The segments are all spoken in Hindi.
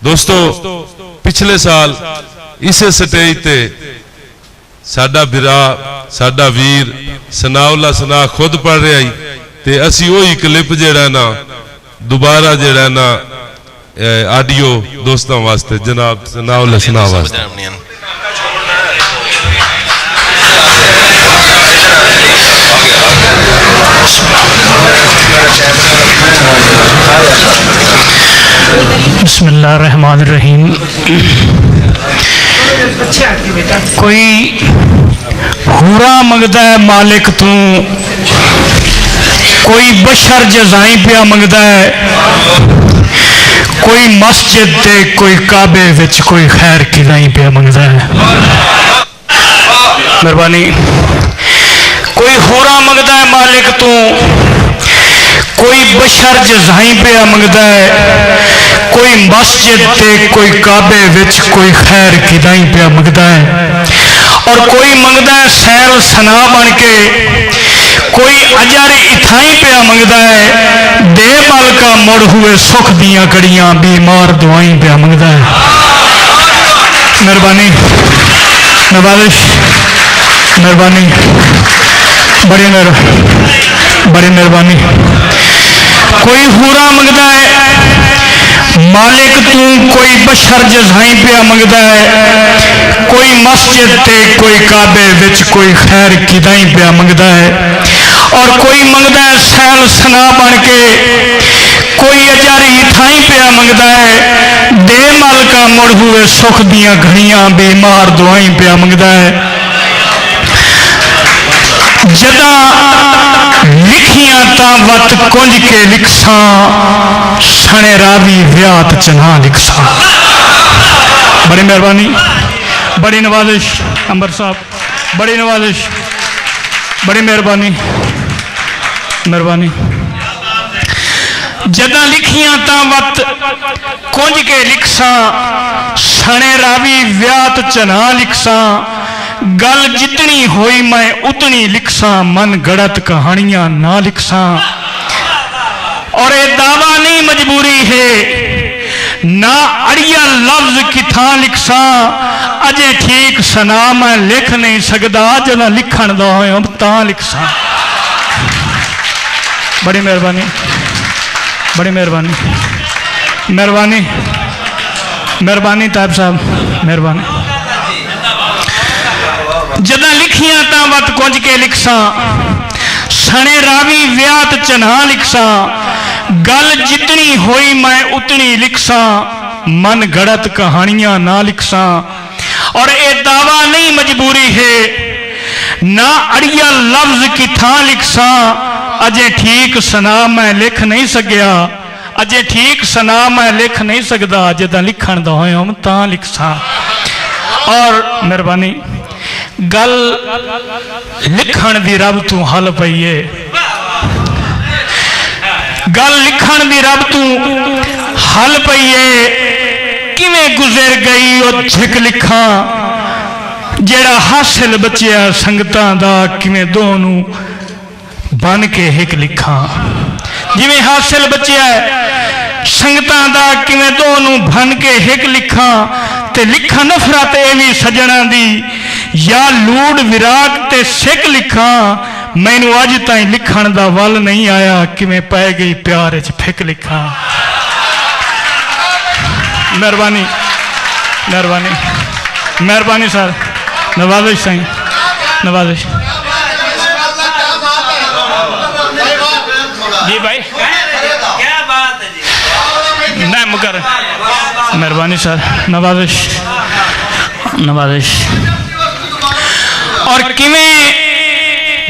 दोस्तों पिछले साल इस स्टेज ते साडा बिरा साडा वीर सनाउल्ला सना खुद पढ़ रहा ही ते असी वही क्लिप जेड़ा ना दोबारा जेड़ा ना ऑडियो दोस्तों वास्ते जनाब सनाउल्ला सना वास्ते बिस्मिल्लाहिर्रहमानिर्रहीम। कोई हुरा मंगदा है मालिक तू, कोई बशर जज़ाई पिया मंगदा है, कोई मस्जिद ते कोई काबे विच कोई खैर खिलाई पिया मंगदा है। मेहरबानी। कोई हुरा मंगदा है मालिक तू, कोई बशर जज़ाई पिया मंगदा है, कोई मस्जिद ते कोई काबे विच कोई खैर खिदाई पिया मंगदा है। और कोई मंगदा है सैल सना बन के, कोई अजर इथाई पिया मंगदा है, दे मालका मुड़ हुए सुख दियां कड़ियां बीमार दुआई पिया मंगदा है। मेहरबानी नवाजिश, मेहरबानी, बड़ी मेहरबानी। कोई हुरा मंगदा है मालिक तू, कोई बशर जज़ाई पिया मंगदा है, कोई मस्जिद ते कोई काबे विच कोई खैर खिदाई पिया मंगदा है। और कोई मंगदा है सैल सना बन के, कोई अजर इथाई पिया मंगदा है, दे मालका मुड़ हुए सुख दियां घड़ियां बीमार दुआई पिया मंगदा है। जदा लिखियां ता वत कुंज के लिखसा, सने रावी व्यात चना लिखसा। बड़ी मेहरबानी, बड़ी नवाजिश अंबर साहब, बड़ी नवाजिश, बड़ी मेहरबानी, मेहरबानी। जदा लिखियां ता वत कुंज के लिखसा, सने रावी व्यात चना लिखसा। गल जितनी होई मैं उतनी लिखसा, मन गढ़त कहानियां ना लिखसा। और ये दावा नहीं मजबूरी है, ना अड़िया लफ्ज किथा लिखसा। अजे ठीक सना मैं लिख नहीं सकदा, जदा लिखण दा होया तां लिखसा। बड़ी मेहरबानी, बड़ी मेहरबानी, मेहरबानी, मेहरबानी ताब साहब, मेहरबानी। जदा लिखियां ता वत कुंज के लिखसा, सने रावी व्यात चना लिखसा। गल जितनी होई मैं उतनी लिखसा, मन गढ़त कहानियां ना लिखसा। और ये दावा नहीं मजबूरी है, ना अड़िया लफ्ज किथा लिखसा। अजे ठीक सना मैं लिख नहीं सकया, अजे ठीक सना मैं लिख नहीं सकदा, जदा लिखण दा होया तां लिखसा। और मेहरबानी, गल लिखण दी रब तू हल पई है, गल लिखण दी रब तू हल पई है। किवें गुजर गई ओ झिक लिखा, जेड़ा हासिल बचिया संगतां दा, किवें दोनों बन के हिक लिखा। जिवें हासिल बचिया संगतां दा, किवें दोनों बन के हिक लिखा। ते लिखा नफरत एवी सजना दी, या लूड़ विराग ते सिक लिखा। मैनू अज ताई लिखण दा वल नहीं आया, किवें पै गई प्यार च फिक लिखा। मेहरबानी, मेहरबानी, मेहरबानी सर, नवाजिश साईं, नवाजिश जी भाई, क्या बात है जी, ना मुकर, मेहरबानी सर, नवाजिश, नवाजिश। और किवें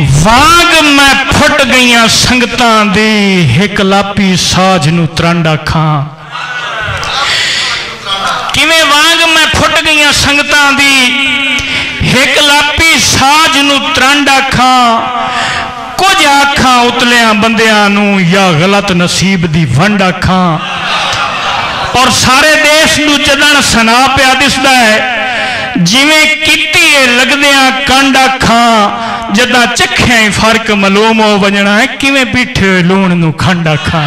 वाग मैं फुट गईयां संगतां दी, हिक लापी साज नू त्रंड आखां। किवें वाग मैं फुट गईयां संगतां दी, हिक लापी साज नू त्रंड आखां। कुछ आखां उतलियां बंदियां नू, या गलत नसीब दी वंड आखां। और सारे देश नू चदन सना पिया दिसदा है, जिवें किती लगदियां कंड आखां। जदा चख्या ही फर्क मालूम हो वजना है, किवें पीठे लूण नू खंड आखां।